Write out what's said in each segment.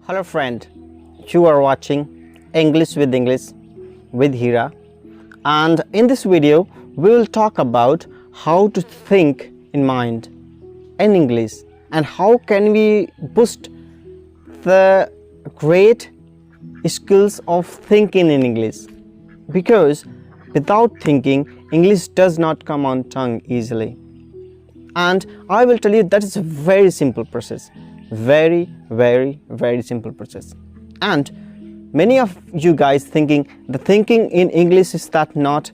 Hello friend, you are watching English with Hira, and in this video we will talk about how to think in mind in English and how can we boost the great skills of thinking in English, because without thinking English does not come on tongue easily. And I will tell you that is a very simple process, very simple process. And many of you guys thinking the thinking in English is that not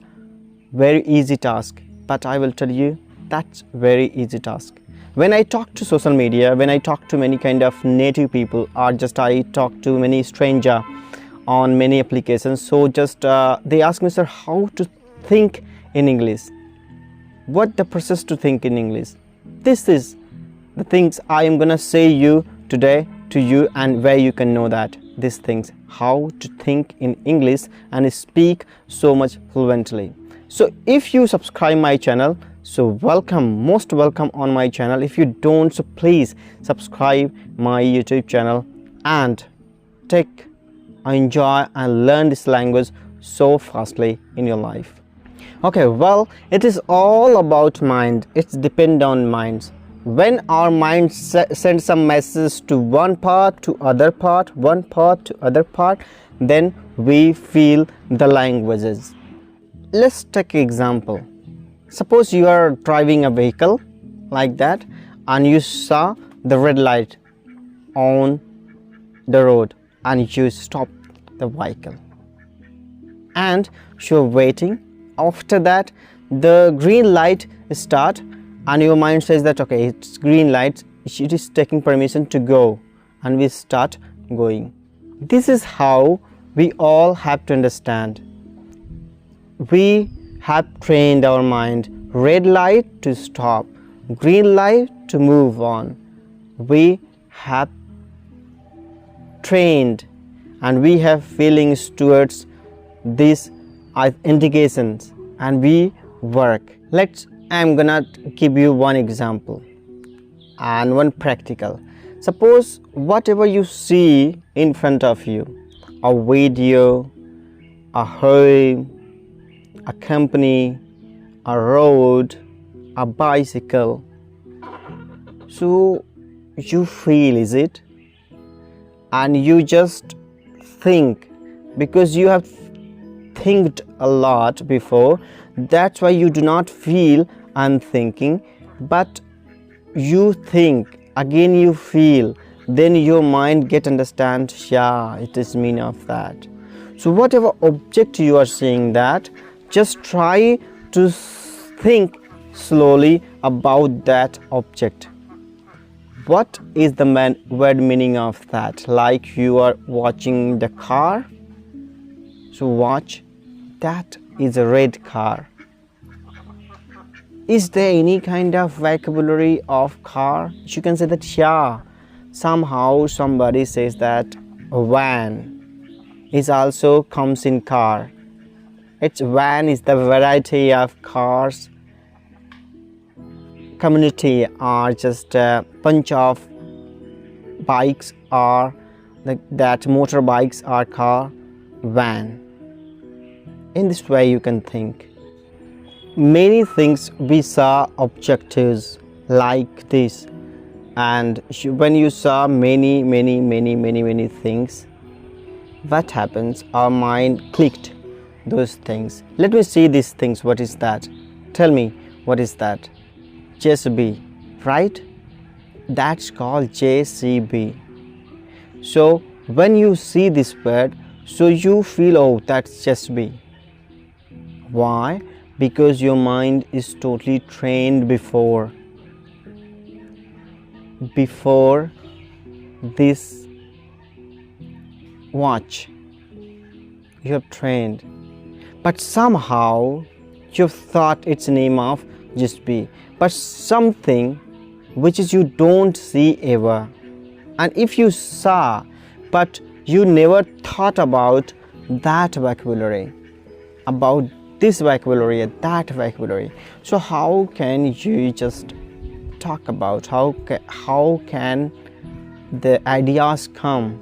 very easy task, but I will tell you that's very easy task. When I talk to social media, when I talk to many kind of native people, or just I talk to many stranger on many applications, so just they ask me, sir, how to think in English, what the process to think in English. This is the things I am gonna say you today to you, and where you can know that these things, how to think in English and speak so much fluently. So if you subscribe my channel, so welcome, most welcome on my channel. If you don't, so please subscribe my YouTube channel and enjoy and learn this language so fastly in your life. Okay, well, it is all about mind. It's depend on minds. When our mind sends some message to one part to other part, one part to other part, then we feel the languages. Let's take an example. Suppose you are driving a vehicle like that and you saw the red light on the road and you stop the vehicle and you're waiting. After that the green light start and your mind says that okay, it's green light, it is taking permission to go, and we start going. This is how we all have to understand. We have trained our mind. Red light to stop, green light to move on. We have trained and we have feelings towards these indications and we work. I'm gonna give you one example and one practical. Suppose whatever you see in front of you, a video, a home, a company, a road, a bicycle, so you feel, is it? And you just think, because you have thinked a lot before, that's why you do not feel I'm thinking, but you think again, you feel, then your mind get understand, yeah, it is meaning of that. So whatever object you are seeing, that just try to think slowly about that object. What is the word meaning of that? Like you are watching the car, so watch, that is a red car. Is there any kind of vocabulary of car? You can say that, yeah, somehow somebody says that a van is also comes in car. It's van is the variety of cars. Community are just a bunch of bikes, or like that motorbikes are car, van. In this way you can think. Many things we saw objectives like this, and when you saw many things, what happens? Our mind clicked those things. Let me see these things. What is that? Tell me, what is that? JCB, right? That's called JCB. So when you see this word, so you feel, oh, that's JCB. Why? Because your mind is totally trained before this watch. You have trained, but somehow you thought it's the name of JCB, but something which is you don't see ever. And if you saw, but you never thought about that vocabulary, about this vocabulary, that vocabulary, so how can you just talk about, how can the ideas come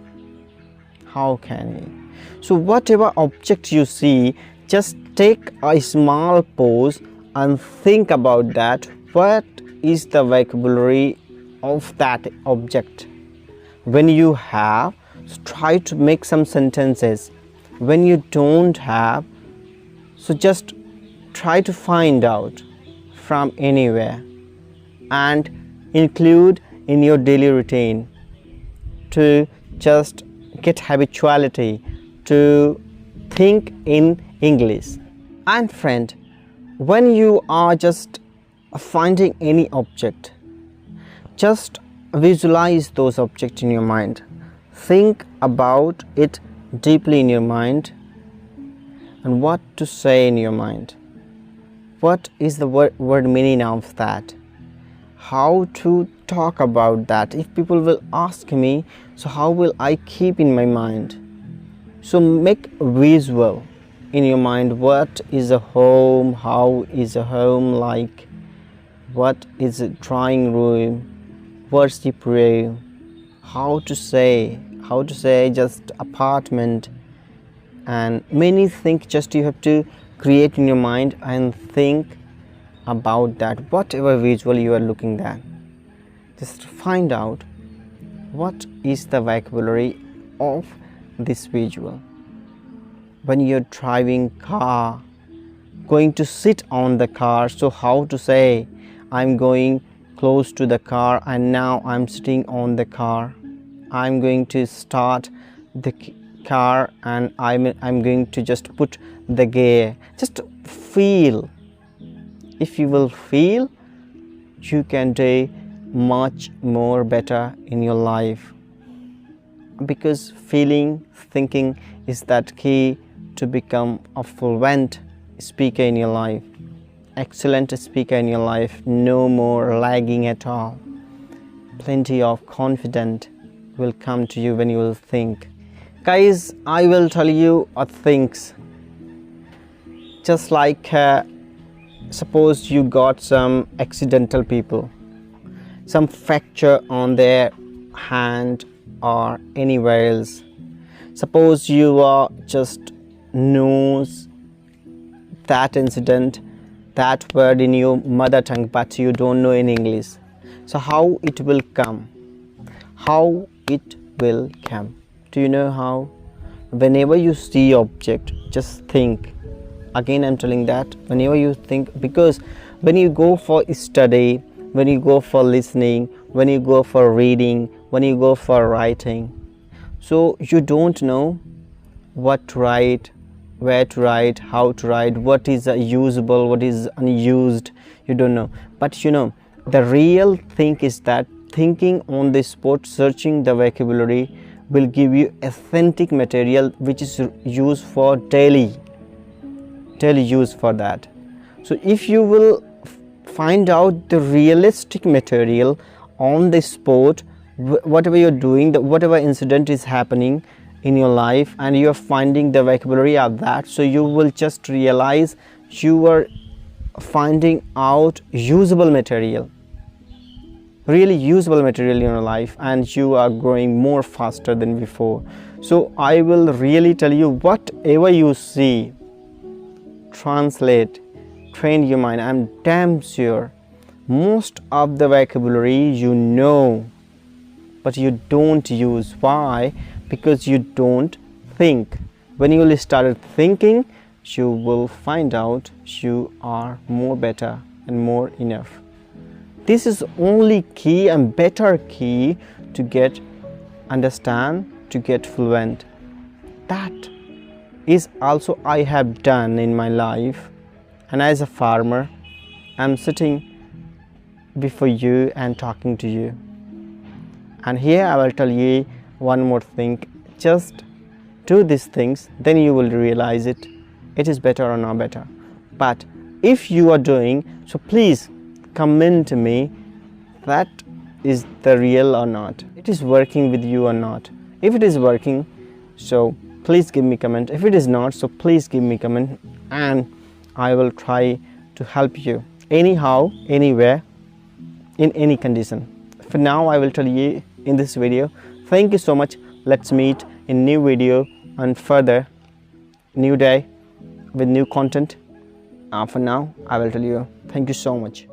How can you? So whatever object you see, just take a small pause and think about that. What is the vocabulary of that object? When you have, so try to make some sentences. When you don't have, so just try to find out from anywhere and include in your daily routine to just get habituality to think in English. And friend, when you are just finding any object, just visualize those objects in your mind. Think about it deeply in your mind and what to say in your mind. What is the word meaning of that? How to talk about that? If people will ask me, so how will I keep in my mind? So make visual in your mind. What is a home? How is a home like? What is a drawing room? Worship room? How to say just apartment, and many things just you have to create in your mind and think about that. Whatever visual you are looking at, just find out what is the vocabulary of this visual. When you're driving car, going to sit on the car, so how to say I'm going close to the car and now I'm sitting on the car. I'm going to start the car and I'm going to just put the gear. Just feel. If you will feel, you can do much more better in your life, because feeling, thinking is that key to become a fluent speaker in your life, excellent speaker in your life. No more lagging at all. Plenty of confidence will come to you when you will think. Guys, I will tell you things just like suppose you got some accidental people, some fracture on their hand or anywhere else. Suppose you are just knows that incident, that word in your mother tongue, but you don't know in English. So how it will come? How it will come? Do you know how? Whenever you see object, just think. Again, I'm telling that whenever you think, because when you go for study, when you go for listening, when you go for reading, when you go for writing, so you don't know what to write, where to write, how to write, what is usable, what is unused, you don't know. But you know, the real thing is that thinking on the spot, searching the vocabulary will give you authentic material which is used for daily use for that. So if you will find out the realistic material on the spot, whatever you're doing, whatever incident is happening in your life, and you're finding the vocabulary of that, so you will just realize you are finding out usable material, really usable material in your life, and you are growing more faster than before. So I will really tell you, whatever you see, translate, train your mind. I'm damn sure most of the vocabulary you know, but you don't use. Why? Because you don't think. When you will start thinking, you will find out you are more better and more enough. This is only key and better key to get understand, to get fluent. That is also I have done in my life. And as a farmer, I'm sitting before you and talking to you. And here I will tell you one more thing. Just do these things, then you will realize it is better or not better. But if you are doing, so please comment to me that is the real or not, it is working with you or not. If it is working, so please give me comment. If it is not, so please give me comment, and I will try to help you anyhow, anywhere, in any condition. For now, I will tell you in this video. Thank you so much Let's meet in new video and further new day with new content. For now, I will tell you thank you so much.